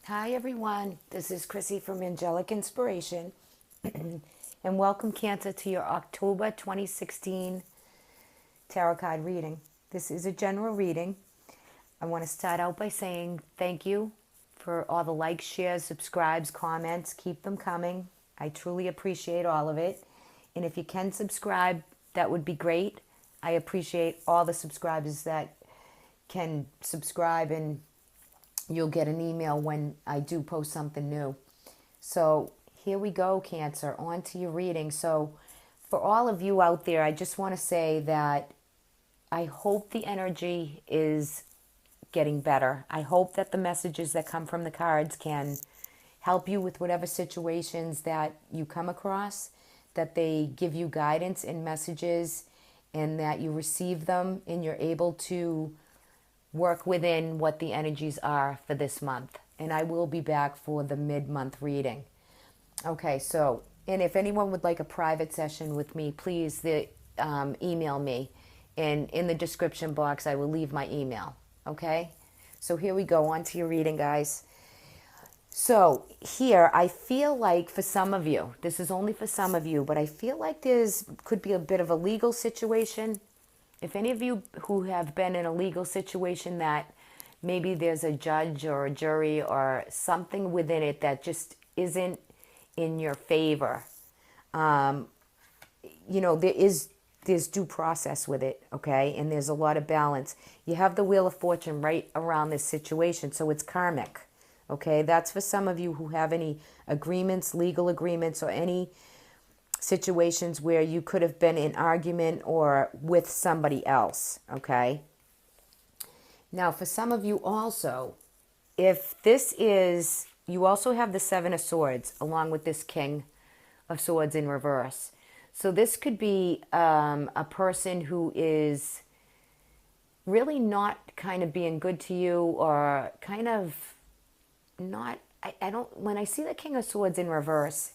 Hi everyone, this is Chrissy from Angelic Inspiration, and welcome Cancer to your October 2016 Tarot card reading. This is a general reading. I want to start out by saying thank you for all the likes, shares, subscribes, comments. Keep them coming. I truly appreciate all of it. And if you can subscribe, that would be great. I appreciate all the subscribers that can subscribe, and you'll get an email when I do post something new. So here we go, Cancer, on to your reading. So for all of you out there, I just want to say that I hope the energy is getting better. I hope that the messages that come from the cards can help you with whatever situations that you come across, that they give you guidance and messages, and that you receive them and you're able to work within what the energies are for this month. And I will be back for the mid-month reading. Okay, so, and if anyone would like a private session with me, please email me. And in the description box, I will leave my email. Okay? So here we go, on to your reading, guys. So here, I feel like for some of you, this is only for some of you, but I feel like could be a bit of a legal situation. If any of you who have been in a legal situation that maybe there's a judge or a jury or something within it that just isn't in your favor, there's due process with it, okay? And there's a lot of balance. You have the Wheel of Fortune right around this situation, so it's karmic, okay? That's for some of you who have any agreements, legal agreements, or any situations where you could have been in argument or with somebody else, okay? Now, for some of you also, if this is, you also have the Seven of Swords along with this King of Swords in reverse. So this could be a person who is really not kind of being good to you, or kind of not, I don't, when I see the King of Swords in reverse,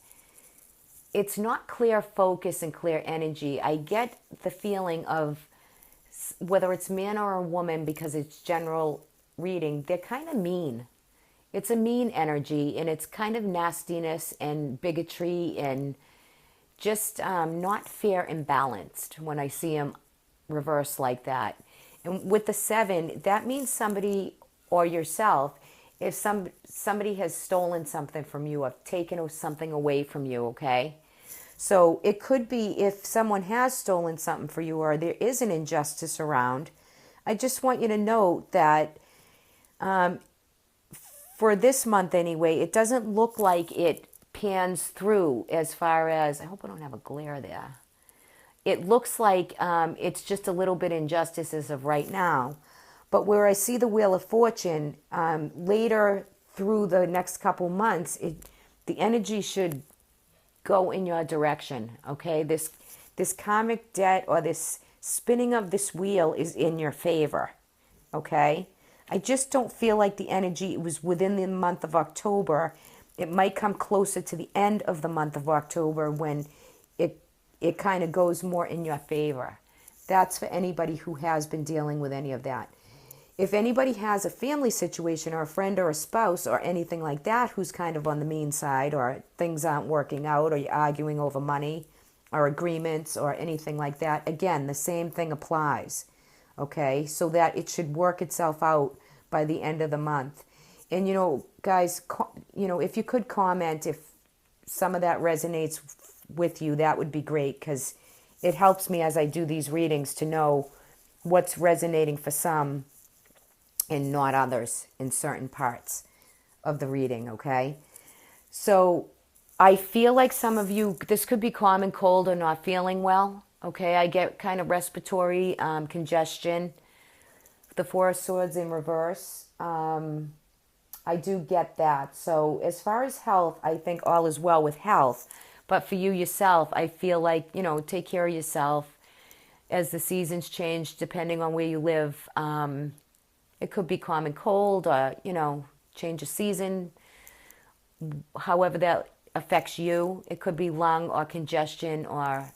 it's not clear focus and clear energy. I get the feeling of, whether it's man or a woman, because it's general reading, they're kind of mean. It's a mean energy, and it's kind of nastiness and bigotry and just not fair and balanced when I see them reversed like that. And with the seven, that means somebody or yourself, if somebody has stolen something from you or taken something away from you, okay? So it could be, if someone has stolen something for you or there is an injustice around, I just want you to know that for this month anyway, it doesn't look like it pans through as far as, I hope I don't have a glare there. It looks like it's just a little bit injustice as of right now. But where I see the Wheel of Fortune, later through the next couple months, the energy should go in your direction, okay? This karmic debt or this spinning of this wheel is in your favor, okay? I just don't feel like the energy was within the month of October. It might come closer to the end of the month of October when it kind of goes more in your favor. That's for anybody who has been dealing with any of that. If anybody has a family situation or a friend or a spouse or anything like that who's kind of on the mean side, or things aren't working out, or you're arguing over money or agreements or anything like that, again, the same thing applies, okay? So that it should work itself out by the end of the month. And, guys, if you could comment if some of that resonates with you, that would be great, because it helps me as I do these readings to know what's resonating for some and not others in certain parts of the reading, okay? So I feel like some of you, this could be common cold or not feeling well, okay? I get kind of respiratory congestion. The Four of Swords in reverse, I do get that. So as far as health, I think all is well with health. But for you yourself, I feel like, take care of yourself as the seasons change, depending on where you live. It could be common cold or, change of season, however that affects you. It could be lung or congestion or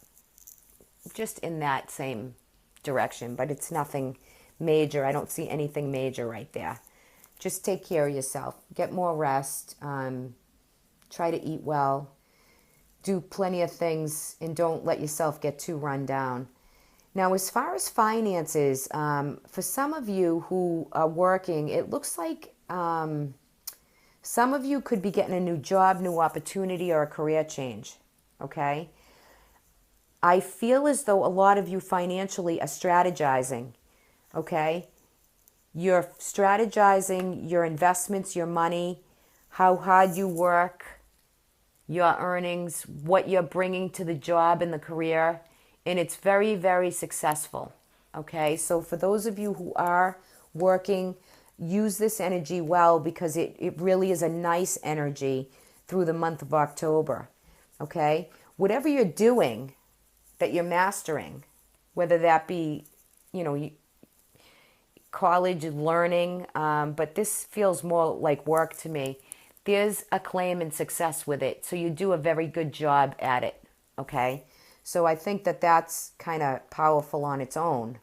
just in that same direction, but it's nothing major. I don't see anything major right there. just take care of yourself. Get more rest. Try to eat well. Do plenty of things and don't let yourself get too run down. Now, as far as finances, for some of you who are working, it looks like some of you could be getting a new job, new opportunity, or a career change, okay? I feel as though a lot of you financially are strategizing, okay? You're strategizing your investments, your money, how hard you work, your earnings, what you're bringing to the job and the career, and it's very, very successful, okay? So for those of you who are working, use this energy well because it really is a nice energy through the month of October, okay? Whatever you're doing that you're mastering, whether that be, college learning, but this feels more like work to me. There's acclaim and success with it, so you do a very good job at it, okay? So I think that that's kind of powerful on its own.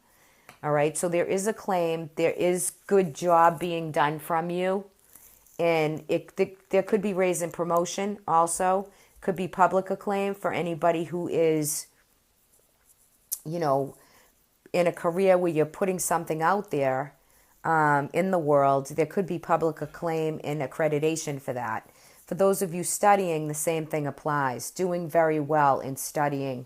All right, so there is a claim, there is good job being done from you, and there could be raise and promotion also, could be public acclaim for anybody who is, in a career where you're putting something out there in the world. There could be public acclaim and accreditation for that. For those of you studying, the same thing applies, doing very well in studying,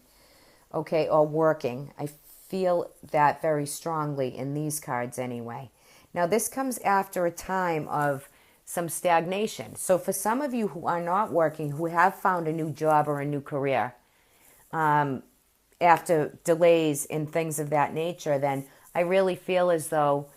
okay, or working. I feel that very strongly in these cards anyway. Now this comes after a time of some stagnation. So for some of you who are not working, who have found a new job or a new career after delays and things of that nature, then I really feel as though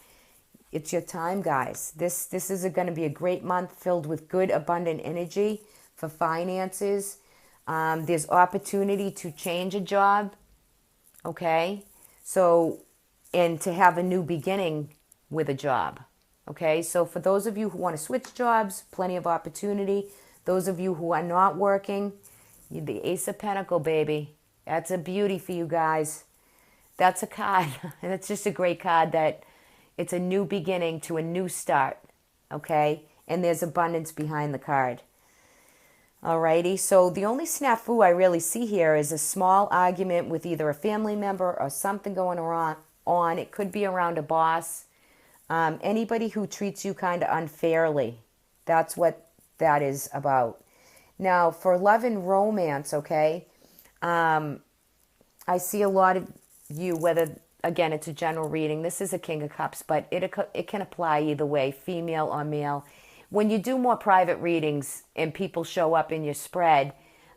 it's your time, guys. This is going to be a great month filled with good, abundant energy for finances. There's opportunity to change a job, okay? So, and to have a new beginning with a job, okay? So for those of you who want to switch jobs, plenty of opportunity. Those of you who are not working, the Ace of Pentacles, baby. That's a beauty for you guys. That's a card. And it's just a great card that it's a new beginning to a new start, okay? And there's abundance behind the card. Alrighty, so the only snafu I really see here is a small argument with either a family member or something going on. It could be around a boss. Anybody who treats you kind of unfairly. That's what that is about. Now, for love and romance, okay, I see a lot of you, whether, again, it's a general reading. This is a King of Cups, but it can apply either way, female or male. When you do more private readings and people show up in your spread,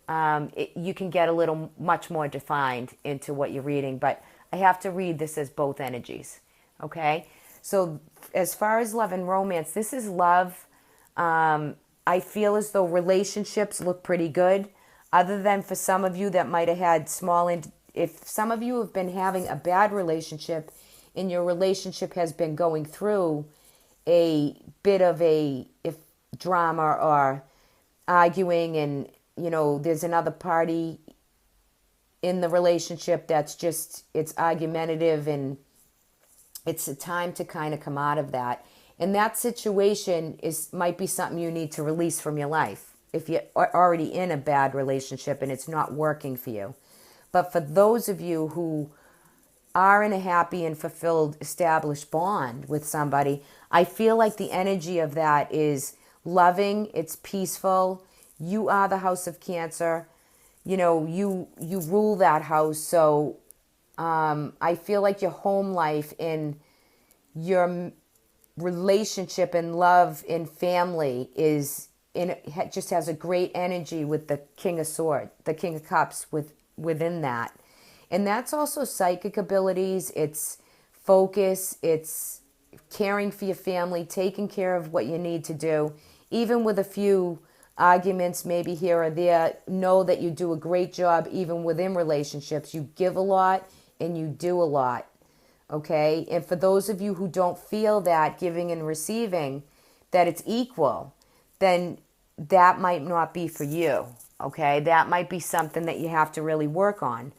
you can get a little much more defined into what you're reading. But I have to read this as both energies, okay? So as far as love and romance, this is love. I feel as though relationships look pretty good, other than for some of you that might have had if some of you have been having a bad relationship and your relationship has been going through a bit of drama or arguing, and there's another party in the relationship that's just, it's argumentative, and it's a time to kind of come out of that. And that situation might be something you need to release from your life if you're already in a bad relationship and it's not working for you. But for those of you who are in a happy and fulfilled, established bond with somebody, I feel like the energy of that is loving, it's peaceful. You are the house of Cancer. You rule that house. So I feel like your home life and your relationship and love and family just has a great energy with the King of Swords, the King of Cups within that. And that's also psychic abilities. It's focus. It's caring for your family, taking care of what you need to do. Even with a few arguments maybe here or there, know that you do a great job even within relationships. You give a lot and you do a lot, okay? And for those of you who don't feel that giving and receiving, that it's equal, then that might not be for you, okay? That might be something that you have to really work on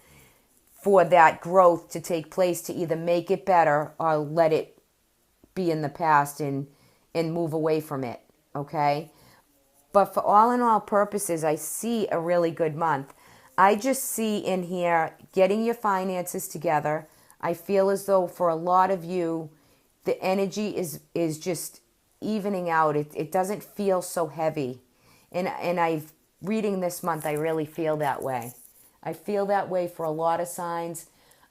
for that growth to take place, to either make it better or let it be in the past and and move away from it, okay? But for all in all purposes, I see a really good month. I just see in here getting your finances together. I feel as though for a lot of you, the energy is just evening out. It doesn't feel so heavy. And I've reading this month, I really feel that way. I feel that way for a lot of signs.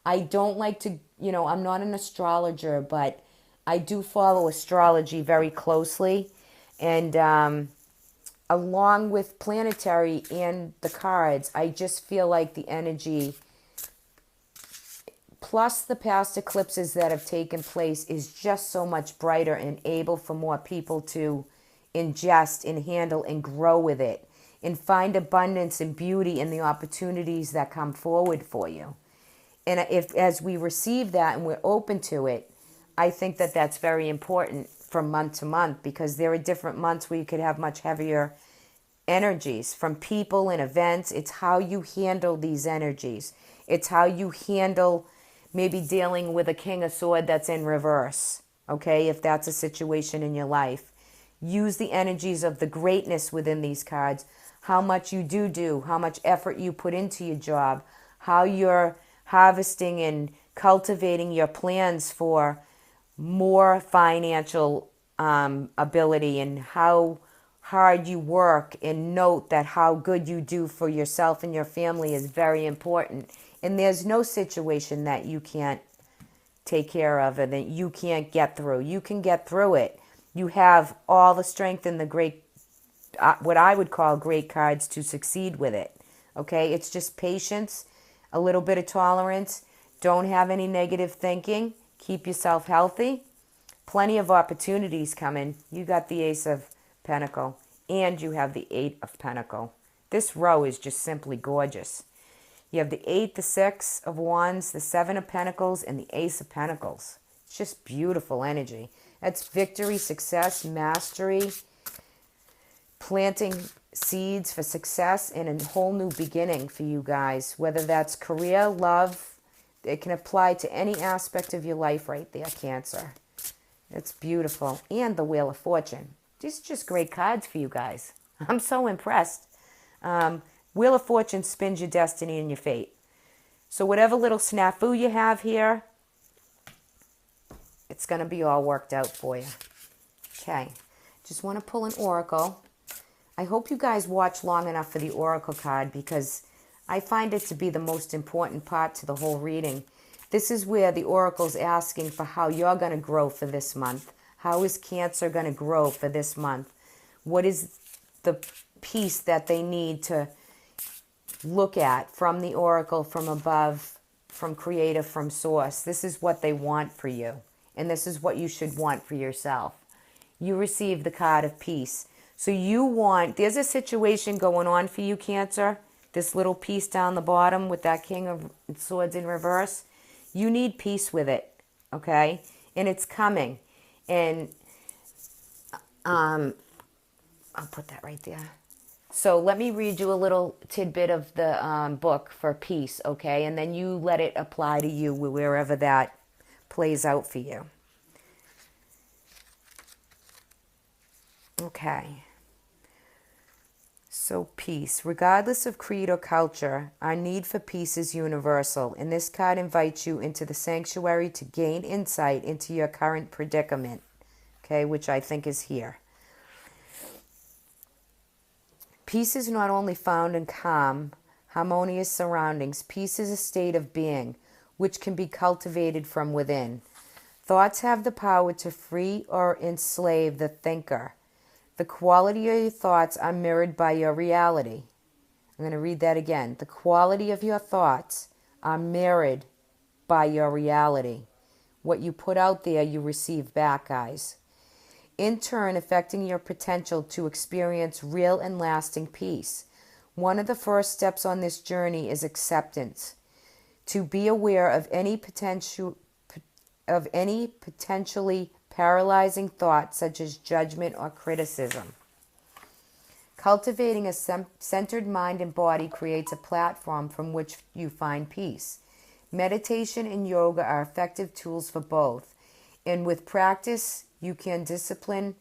I don't like to, I'm not an astrologer, but I do follow astrology very closely. And along with planetary and the cards, I just feel like the energy, plus the past eclipses that have taken place, is just so much brighter and able for more people to ingest and handle and grow with it and find abundance and beauty in the opportunities that come forward for you. And if as we receive that and we're open to it, I think that that's very important from month to month, because there are different months where you could have much heavier energies from people and events. It's how you handle these energies. It's how you handle maybe dealing with a king of sword that's in reverse, okay, if that's a situation in your life. Use the energies of the greatness within these cards, how much you do, how much effort you put into your job, how you're harvesting and cultivating your plans for more financial ability, and how hard you work, and note that how good you do for yourself and your family is very important. And there's no situation that you can't take care of and that you can't get through. You can get through it. You have all the strength and the great, what I would call great cards to succeed with it. Okay, it's just patience, a little bit of tolerance. Don't have any negative thinking. Keep yourself healthy. Plenty of opportunities coming. You got the Ace of Pentacle and you have the Eight of Pentacle. This row is just simply gorgeous. You have the 8, the 6 of Wands, the 7 of Pentacles, and the Ace of Pentacles. It's just beautiful energy. That's victory, success, mastery, planting seeds for success, and a whole new beginning for you guys. Whether that's career, love, it can apply to any aspect of your life right there, Cancer. It's beautiful. And the Wheel of Fortune. These are just great cards for you guys. I'm so impressed. Wheel of Fortune spins your destiny and your fate. So whatever little snafu you have here, it's going to be all worked out for you. Okay. Just want to pull an oracle. I hope you guys watch long enough for the oracle card, because I find it to be the most important part to the whole reading. This is where the oracle's asking for how you're going to grow for this month. How is Cancer going to grow for this month? What is the piece that they need to look at from the oracle, from above, from creator, from source? This is what they want for you, and this is what you should want for yourself. You receive the card of peace. So you want, there's a situation going on for you, Cancer, this little piece down the bottom with that King of Swords in reverse. You need peace with it, okay? And it's coming. And I'll put that right there. So let me read you a little tidbit of the book for peace, okay? And then you let it apply to you wherever that plays out for you. Okay. So peace. Regardless of creed or culture, our need for peace is universal. And this card invites you into the sanctuary to gain insight into your current predicament, okay, which I think is here. Peace is not only found in calm, harmonious surroundings. Peace is a state of being which can be cultivated from within. Thoughts have the power to free or enslave the thinker. The quality of your thoughts are mirrored by your reality. I'm going to read that again. The quality of your thoughts are mirrored by your reality. What you put out there, you receive back, guys. In turn, affecting your potential to experience real and lasting peace. One of the first steps on this journey is acceptance. To be aware of any potentially paralyzing thoughts such as judgment or criticism. Cultivating a centered mind and body creates a platform from which you find peace. Meditation and yoga are effective tools for both, and with practice, you can discipline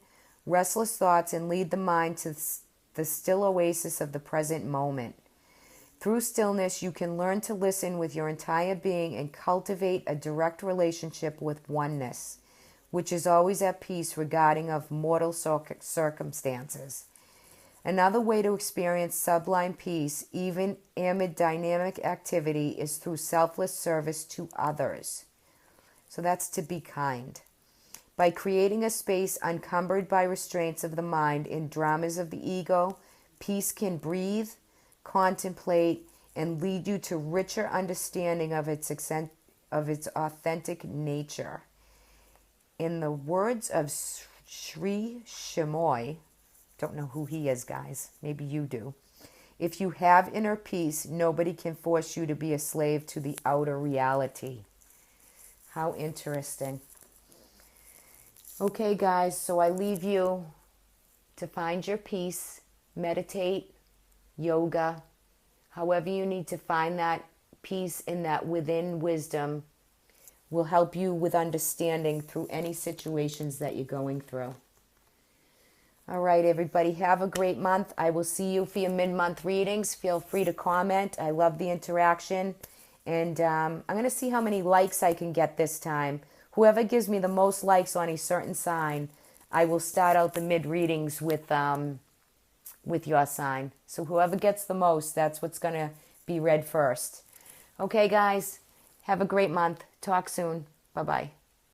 restless thoughts, and lead the mind to the still oasis of the present moment. Through stillness, you can learn to listen with your entire being and cultivate a direct relationship with oneness, which is always at peace regarding of mortal circumstances. Another way to experience sublime peace, even amid dynamic activity, is through selfless service to others. So that's to be kind. By creating a space unencumbered by restraints of the mind and dramas of the ego, peace can breathe, contemplate, and lead you to richer understanding of its authentic nature. In the words of Sri Chinmoy, don't know who he is, guys, maybe you do. If you have inner peace, nobody can force you to be a slave to the outer reality. How interesting. Okay, guys, so I leave you to find your peace, meditate, yoga, however you need to find that peace in that within wisdom will help you with understanding through any situations that you're going through. All right, everybody, have a great month. I will see you for your mid-month readings. Feel free to comment. I love the interaction. And I'm going to see how many likes I can get this time. Whoever gives me the most likes on a certain sign, I will start out the mid-readings with your sign. So whoever gets the most, that's what's going to be read first. Okay, guys, have a great month. Talk soon. Bye-bye.